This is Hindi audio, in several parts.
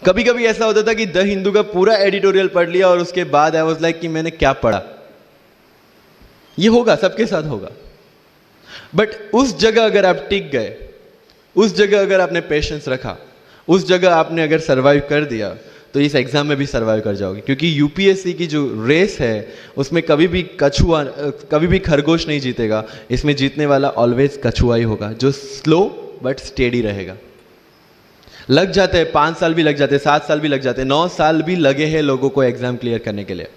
कभी कभी ऐसा होता था कि द हिंदू का पूरा एडिटोरियल पढ़ लिया और उसके बाद आई वाज लाइक कि मैंने क्या पढ़ा। ये होगा, सबके साथ होगा। बट उस जगह अगर आप टिक गए, उस जगह अगर आपने पेशेंस रखा, उस जगह आपने अगर सर्वाइव कर दिया, तो इस एग्जाम में भी सर्वाइव कर जाओगे। क्योंकि यूपीएससी की जो रेस है उसमें कभी भी कछुआ, कभी भी खरगोश नहीं जीतेगा। इसमें जीतने वाला ऑलवेज कछुआ ही होगा, जो स्लो बट स्टेडी रहेगा। लग जाते हैं 5 साल भी लग जाते हैं, 7 साल भी लग जाते हैं, 9 साल भी लगे हैं लोगों को एग्जाम क्लियर करने के लिए।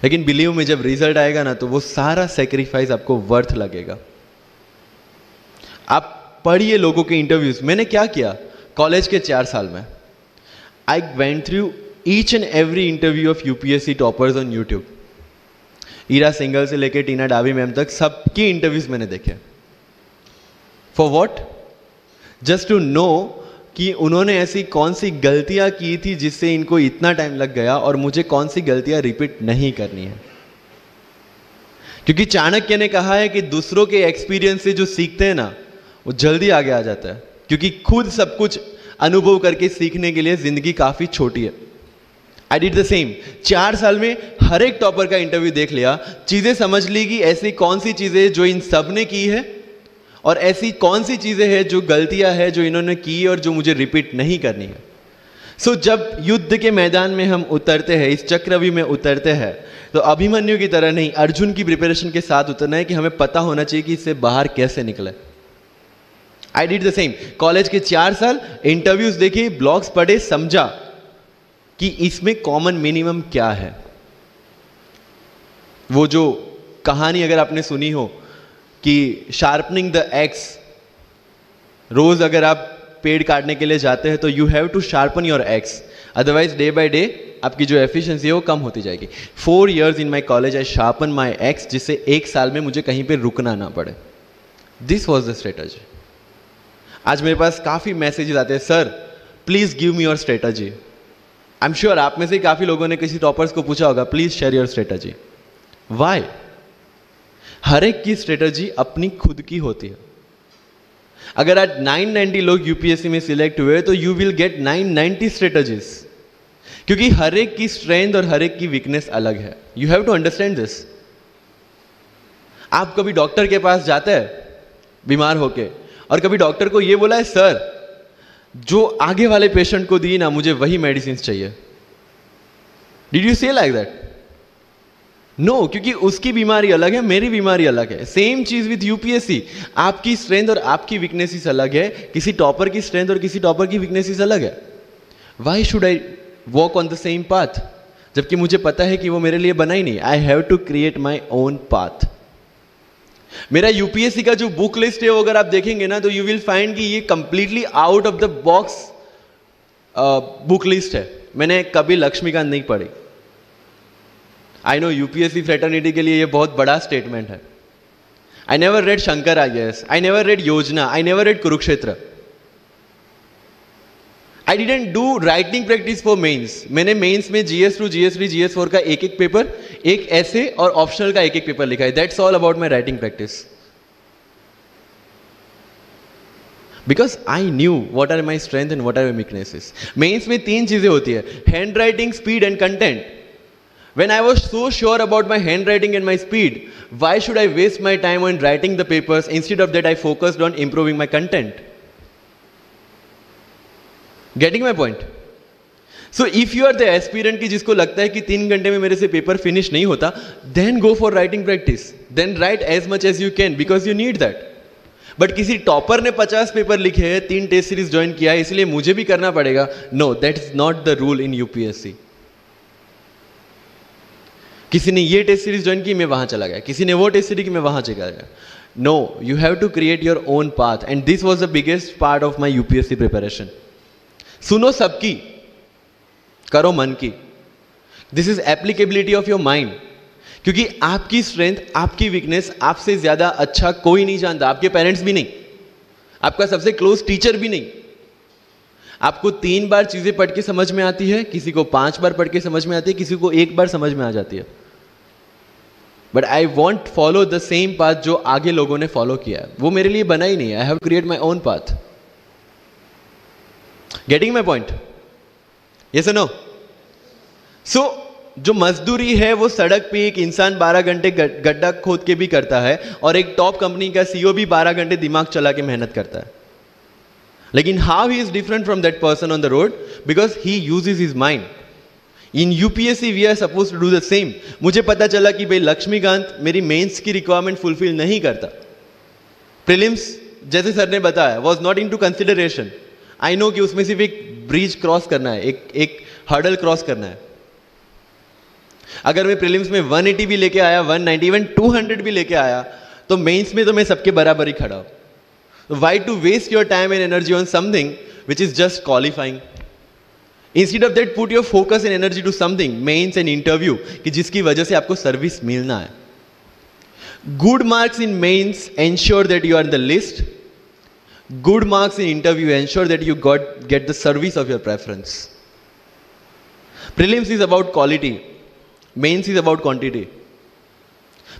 लेकिन बिलीव में जब रिजल्ट आएगा ना, तो वो सारा सेक्रीफाइस आपको वर्थ लगेगा। आप पढ़िए लोगों के इंटरव्यूज। मैंने क्या किया कॉलेज के 4 साल में, I went through each and every interview of UPSC toppers on YouTube. Ira Singhal से लेकर टीना डावी मैम तक सबकी इंटरव्यूज मैंने देखे। For what? Just to know कि उन्होंने ऐसी कौन सी गलतियां की थी जिससे इनको इतना टाइम लग गया, और मुझे कौन सी गलतियां रिपीट नहीं करनी है। क्योंकि चाणक्य ने कहा है कि दूसरों के एक्सपीरियंस से जो सीखते हैं ना, वो जल्दी आगे आ जाता है। क्योंकि खुद सब कुछ अनुभव करके सीखने के लिए जिंदगी काफी छोटी है। I did the same. 4 साल में हर एक टॉपर का इंटरव्यू देख लिया, चीजें समझ ली कि ऐसी कौन सी चीजें जो इन सब ने की है, और ऐसी कौन सी चीजें हैं जो गलतियां हैं जो इन्होंने की और जो मुझे रिपीट नहीं करनी है। सो जब युद्ध के मैदान में हम उतरते हैं, इस चक्रव्यूह में उतरते हैं, तो अभिमन्यु की तरह नहीं, अर्जुन की प्रिपरेशन के साथ उतरना है कि हमें पता होना चाहिए कि इससे बाहर कैसे निकले। I did the same. College के 4 साल इंटरव्यूज देखे, ब्लॉग्स पढ़े, समझा कि इसमें कॉमन मिनिमम क्या है। वो जो कहानी अगर आपने सुनी हो कि शार्पनिंग द एक्स, रोज अगर आप पेड़ काटने के लिए जाते हैं तो you have to sharpen your axe, otherwise day by day आपकी जो एफिशिएंसी है वो कम होती जाएगी। 4 years in my college I sharpen my x, जिससे 1 साल में मुझे कहीं पे रुकना ना पड़े। This was the strategy. आज मेरे पास काफी मैसेजेस आते हैं, sir please give me your strategy. I am sure आप में से काफी लोगों ने किसी टॉपर्स को पूछा होगा, please share your strategy. Why? हर एक की स्ट्रेटजी अपनी खुद की होती है। अगर आज 990 लोग यूपीएससी में सिलेक्ट हुए तो यू विल गेट 990 स्ट्रेटजीज, क्योंकि हर एक की स्ट्रेंथ और हर एक की वीकनेस अलग है। You have to understand this. आप कभी डॉक्टर के पास जाते हैं बीमार होके, और कभी डॉक्टर को यह बोला है, सर जो आगे वाले पेशेंट को दी ना, मुझे वही मेडिसिन चाहिए। डिड यू से लाइक दैट? नो, क्योंकि उसकी बीमारी अलग है, मेरी बीमारी अलग है। सेम चीज विथ यूपीएससी। आपकी स्ट्रेंथ और आपकी वीकनेसेस अलग है, किसी टॉपर की स्ट्रेंथ और किसी टॉपर की वीकनेसेस अलग है। Why should I walk on the same path, जबकि मुझे पता है कि वो मेरे लिए बना ही नहीं। I have to create my own path. मेरा यूपीएससी का जो बुक लिस्ट है वो अगर आप देखेंगे ना, तो यू विल फाइंड कि ये completely out of the box book list है। मैंने कभी लक्ष्मीकांत नहीं पढ़ी। आई नो यूपीएससी फ्रेटर्निटी के लिए ये बहुत बड़ा स्टेटमेंट है। I never read Shankar IAS, I never read Yojana, I never read Kurukshetra. I didn't do writing practice for mains. मैंने मेंस में GS2, GS3, GS4 का एक पेपर, एक ऐसे और ऑप्शनल का एक पेपर लिखा है। That's all about my writing practice. Because I knew what are my strength and what are my weaknesses. Mains में 3 चीजें होती है, hand writing, speed and content. When I was so sure about my handwriting and my speed, why should I waste my time on writing the papers? Instead of that, I focused on improving my content. Getting my point? So if you are the aspirant की जिसको लगता है कि 3 घंटे में मेरे से पेपर फिनिश नहीं होता, then go for writing practice. Then write as much as you can because you need that. But किसी टॉपर ने 50 पेपर लिखे हैं, 3 टेस्ट सीरीज ज्वाइन किया है, इसलिए मुझे भी करना पड़ेगा। No, that is not the rule in UPSC. किसी ने ये टेस्ट सीरीज ज्वाइन की, मैं वहां चला गया, किसी ने वो टेस्ट सीरीज की, मैं वहां चला गया। No, you have to create your own path, and this was the biggest part of my UPSC preparation. सुनो सबकी, करो मन की। This is applicability of your mind. क्योंकि आपकी स्ट्रेंथ, आपकी वीकनेस आपसे ज्यादा अच्छा कोई नहीं जानता। आपके पेरेंट्स भी नहीं, आपका सबसे क्लोज टीचर भी नहीं। आपको 3 बार चीजें पढ़ के समझ में आती है, किसी को 5 बार पढ़ के समझ में आती है, किसी को 1 बार समझ में आ जाती है। But I want follow the same path जो आगे लोगों ने फॉलो किया है। वो मेरे लिए बना ही नहीं है। I have create my own path. Getting my point? Yes और नो? सो जो मजदूरी है वो सड़क पे एक इंसान 12 घंटे गड्ढा खोद के भी करता है, और एक टॉप कंपनी का सीईओ भी 12 घंटे दिमाग चला के मेहनत करता है. लेकिन how he is different from that person on the road? Because he uses his mind. In UPSC we are suppose to do the same. मुझे पता चला कि भाई लक्ष्मीकांत मेरी मेंस की रिक्वायरमेंट फुलफिल नहीं करता. प्रीलिम्स जैसे सर ने बताया was not into consideration. I know कि उसमें सिर्फ एक ब्रिज क्रॉस करना है, एक हर्डल क्रॉस करना है. अगर मैं प्रीलिम्स में 180 भी लेके आया, 190, इवन 200 भी लेके आया, तो मेंस में तो मैं सबके बराबर ही खड़ा हूं. Why to waste your time and energy on something which is just qualifying? Instead of that put your focus and energy to something, mains and interview, कि जिसकी वजह से आपको सर्विस मिलना है. Good marks in mains ensure that you are in the list. Good marks in interview ensure that you get the service of your preference. Prelims is about quality, mains is about quantity.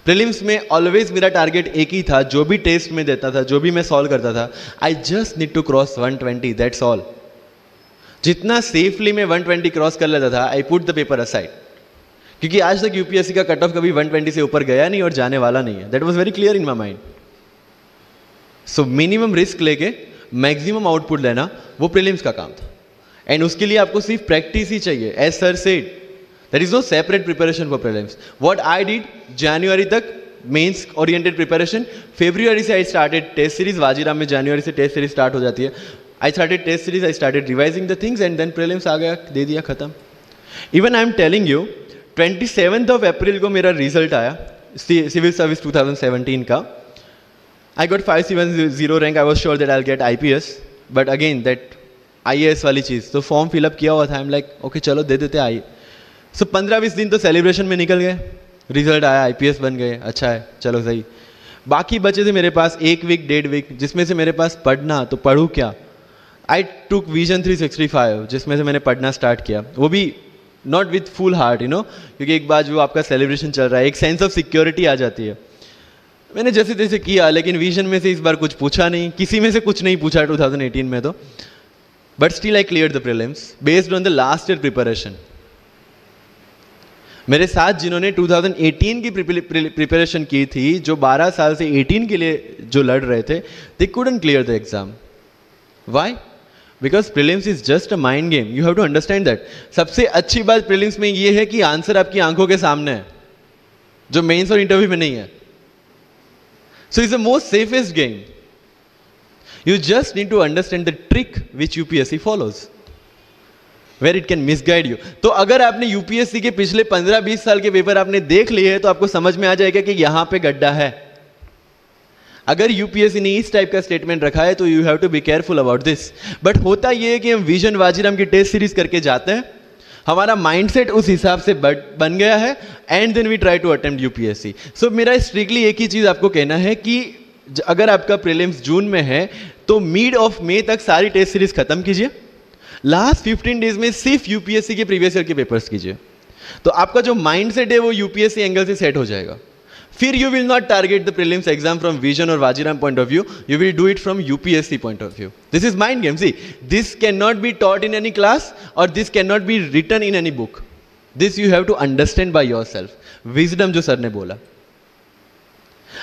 Prelims में ऑलवेज मेरा टारगेट एक ही था, जो भी टेस्ट में देता था, जो भी मैं सॉल्व करता था, I just need to cross 120, that's all. जितना सेफली मैं 120 क्रॉस कर लेता था, I put the paper aside. क्योंकि आज तक यूपीएससी का कट ऑफ कभी 120 से ऊपर गया नहीं और जाने वाला नहीं है. That was very clear in my mind. So minimum risk लेके मैक्सिमम आउटपुट लेना वो प्रीलिम्स का काम था. एंड उसके लिए आपको सिर्फ प्रैक्टिस ही चाहिए. As sir said, there is no separate preparation for prelims. What I did, January तक मेंस ओरिएंटेड प्रिपरेशन. February से I started test series. Vajiram में January से टेस्ट सीरीज स्टार्ट हो जाती है. I started test series, I started revising the things and then prelims आ गया, दे दिया, खत्म. Even I am telling you, 27th of April को मेरा रिजल्ट आया सिविल सर्विस 2017 का. I got 570 rank. I was sure that I'll get IPS, but again that IAS वाली चीज़, तो फॉर्म फिलअप किया हुआ था. आई एम लाइक ओके चलो दे देते आई. सो 15-20 दिन तो सेलिब्रेशन में निकल गए. रिजल्ट आया, आईपीएस बन गए, अच्छा है, चलो सही. बाकी बचे थे मेरे पास 1 वीक 1.5 वीक, जिसमें से मेरे पास पढ़ना, तो पढ़ूँ क्या? आई टुक विजन 365, जिसमें से मैंने पढ़ना स्टार्ट किया. वो भी not with full heart, you know, क्योंकि एक बार जो आपका सेलिब्रेशन चल रहा है, एक सेंस ऑफ सिक्योरिटी आ जाती है. मैंने जैसे तैसे किया, लेकिन विजन में से इस बार कुछ पूछा नहीं, किसी में से कुछ नहीं पूछा 2018 में तो. But still I clear the prelims based on the last year preparation. मेरे साथ जिन्होंने 2018 की प्रिपरेशन की थी, जो 12 साल से 18 के लिए जो लड़ रहे थे, they couldn't clear the exam. Why? Because prelims is just a mind game. You have to understand that. सबसे अच्छी बात प्रीलिम्स में ये है कि आंसर आपकी आंखों के सामने है, जो मेंस और इंटरव्यू में नहीं है. So it's the most safest game. You just need to understand the trick which UPSC follows, where it can misguide you. तो अगर आपने यूपीएससी के पिछले 15-20 साल के पेपर आपने देख लिए हैं, तो आपको समझ में आ जाएगा कि यहां पे गड्ढा है. अगर यूपीएससी ने इस टाइप का स्टेटमेंट रखा है, तो you have to be careful about this. But होता यह है कि हम विजन वाजीराम की टेस्ट सीरीज करके जाते हैं, हमारा माइंडसेट उस हिसाब से बन गया है, and then we try to attempt UPSC. So मेरा स्ट्रिक्टली एक ही चीज आपको कहना है कि अगर आपका प्रीलिम्स जून में है, तो मिड ऑफ मई तक सारी टेस्ट सीरीज खत्म कीजिए. लास्ट 15 डेज में सिर्फ यूपीएससी के प्रीवियस ईयर के पेपर्स कीजिए, तो आपका जो माइंडसेट है वो यूपीएससी एंगल से सेट हो जाएगा. फिर you will not target the prelims exam from Vision और Vajiram point of view, you will do it from UPSC point of view. This is mind game. See, this cannot be taught in any class और this cannot be written in any book. This you have to understand by yourself. Wisdom जो सर ने बोला,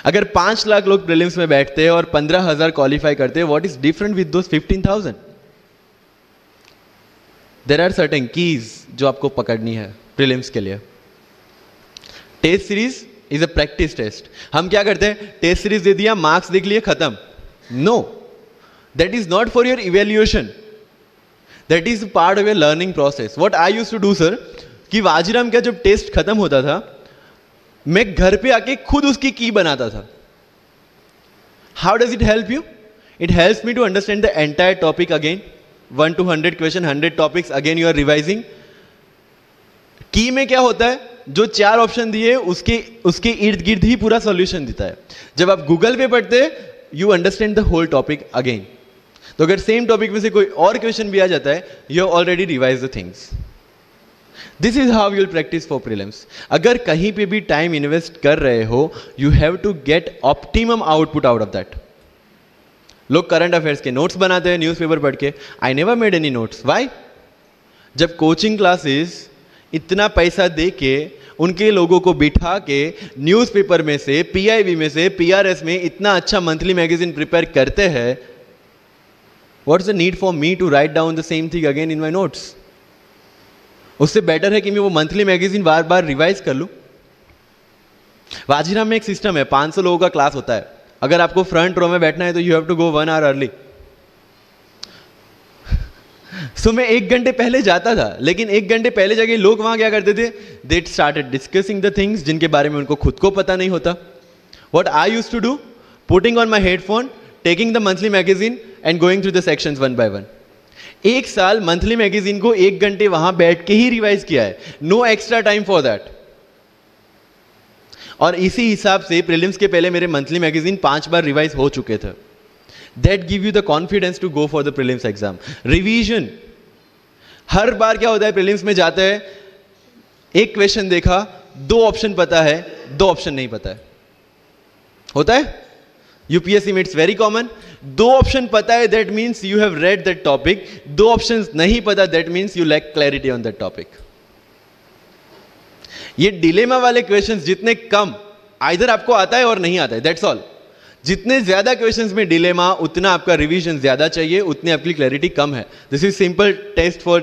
अगर 5 लाख लोग प्रीलिम्स में बैठते हैं और 15,000 क्वालिफाई करते हैं, what is different with those 15,000? There are certain keys जो आपको पकड़नी है प्रीलिम्स के लिए. Test series is a practice test. हम क्या करते हैं, टेस्ट सीरीज दे दिया, मार्क्स देख लिए, खत्म. No, that is not for your evaluation, that is part of your learning process. What I used to do sir, कि वाजीराम का जब टेस्ट खत्म होता था, मैं घर पे आके खुद उसकी की बनाता था. How does it help you? It helps me to understand the entire topic again. 1 to 100 question, 100 topics, again you are revising. की में क्या होता है, जो 4 ऑप्शन दिए उसके इर्द गिर्द ही पूरा सॉल्यूशन देता है. जब आप गूगल पे पढ़ते हैं, you understand the whole topic again. तो अगर सेम टॉपिक में से कोई और क्वेश्चन भी आ जाता है, you have already revise the things. This is how you will practice for prelims. अगर कहीं पे भी टाइम इन्वेस्ट कर रहे हो, you have to get optimum output out of that. लोग करंट अफेयर्स के नोट्स बनाते हैं न्यूज़पेपर पढ़ के. I never made any notes. Why? जब कोचिंग क्लासेस इतना पैसा दे के उनके लोगों को बिठा के न्यूज़पेपर में से, पीआईबी में से, पीआरएस में इतना अच्छा मंथली मैगजीन प्रिपेयर करते हैं, what's the need for me to write down the same thing again in my notes? उससे बेटर है कि मैं वो मंथली मैगजीन बार बार रिवाइज कर लूं. वाजीराम में एक सिस्टम है, 500 लोगों का क्लास होता है. अगर आपको फ्रंट रो में बैठना है तो you have to go 1 hour early. So मैं 1 घंटे पहले जाता था, लेकिन 1 घंटे पहले जाके लोग वहां क्या करते थे? They started discussing the things जिनके बारे में उनको खुद को पता नहीं होता. What I used to do? Putting on my headphone, taking the monthly magazine and going through the sections one by one. 1 साल मंथली मैगजीन को 1 घंटे वहां बैठ के ही रिवाइज किया है. No extra time for that. और इसी हिसाब से प्रीलिम्स के पहले मेरे मंथली मैगजीन 5 बार रिवाइज हो चुके थे. That give you the confidence to go for the prelims exam. Revision. हर बार क्या होता है प्रीलिम्स में जाते हैं, एक क्वेश्चन देखा, 2 ऑप्शन पता है, 2 ऑप्शन नहीं पता है. होता है यूपीएससी में, इट्स वेरी कॉमन. 2 ऑप्शन पता है, that means you have read that topic. 2 option नहीं पता, that means you lack clarity on that topic. ये डिलेमा वाले क्वेश्चंस जितने कम, आइदर आपको आता है और नहीं आता है, दैट्स ऑल. जितने ज्यादा क्वेश्चंस में डिलेमा, उतना आपका रिवीजन ज्यादा चाहिए, उतनी आपकी क्लैरिटी कम है. This is simple test for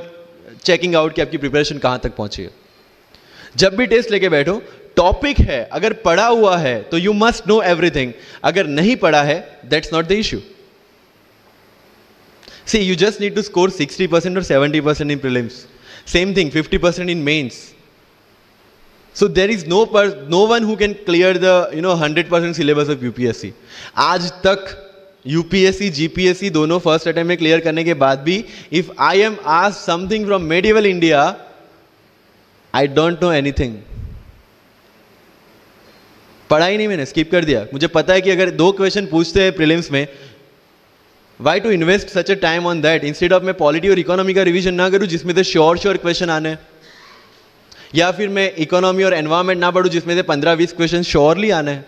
checking out कि आपकी प्रिपरेशन कहां तक पहुंची है. जब भी टेस्ट लेके बैठो, टॉपिक है, अगर पढ़ा हुआ है तो यू मस्ट नो एवरीथिंग. अगर नहीं पढ़ा है, that's not the issue. See, you just need to score 60% और 70% in prelims. Same thing 50% in mains. So there is no one who can clear the 100% syllabus of UPSC. आज तक UPSC, GPSC दोनों फर्स्ट अटेम्प्ट में क्लियर करने के बाद भी, if I am asked something from medieval India, I don't know anything. पढ़ा ही नहीं, मैंने स्किप कर दिया. मुझे पता है कि अगर 2 क्वेश्चन पूछते हैं प्रीलिम्स में, why to invest such a time on that? Instead of मैं पॉलिटी और इकोनॉमी का रिवीजन ना करूं जिसमें से श्योर क्वेश्चन आने हैं, या फिर मैं इकोनॉमी और एनवायरमेंट ना पढ़ूं जिसमें से 15-20 क्वेश्चन श्योरली आने हैं.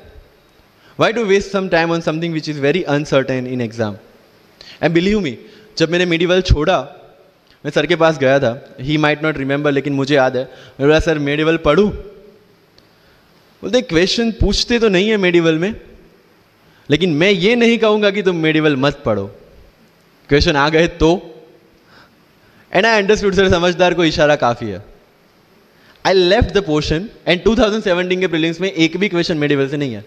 Why to waste some time on something which is very uncertain in exam? And believe me, जब मैंने मेडिवल छोड़ा, मैं सर के पास गया था. ही माइट नॉट रिमेंबर, लेकिन मुझे याद है. मैं बोला, सर मेडिवल पढ़ूं? बोलते क्वेश्चन पूछते तो नहीं है मेडिवल में, लेकिन मैं ये नहीं कहूँगा कि तुम मेडिवल मत पढ़ो. क्वेश्चन आ गए तो. एंड आई अंडरस्टूड, सर समझदार को इशारा काफ़ी है. I left the portion and 2017 के प्रीलिम्स में एक भी क्वेश्चन मेडिवल से नहीं है.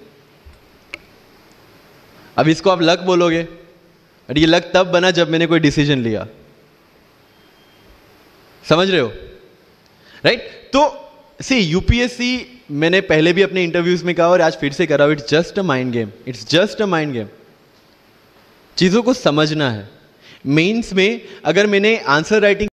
अब इसको आप लक बोलोगे, और ये लक तब बना जब मैंने कोई डिसीजन लिया. समझ रहे हो? राइट? तो सी, यूपीएससी मैंने पहले भी अपने इंटरव्यूज में कहा और आज फिर से करा, it's just a mind game. It's just a mind game. चीजों को समझना है. मेंस में अगर मैंने आंसर राइटिंग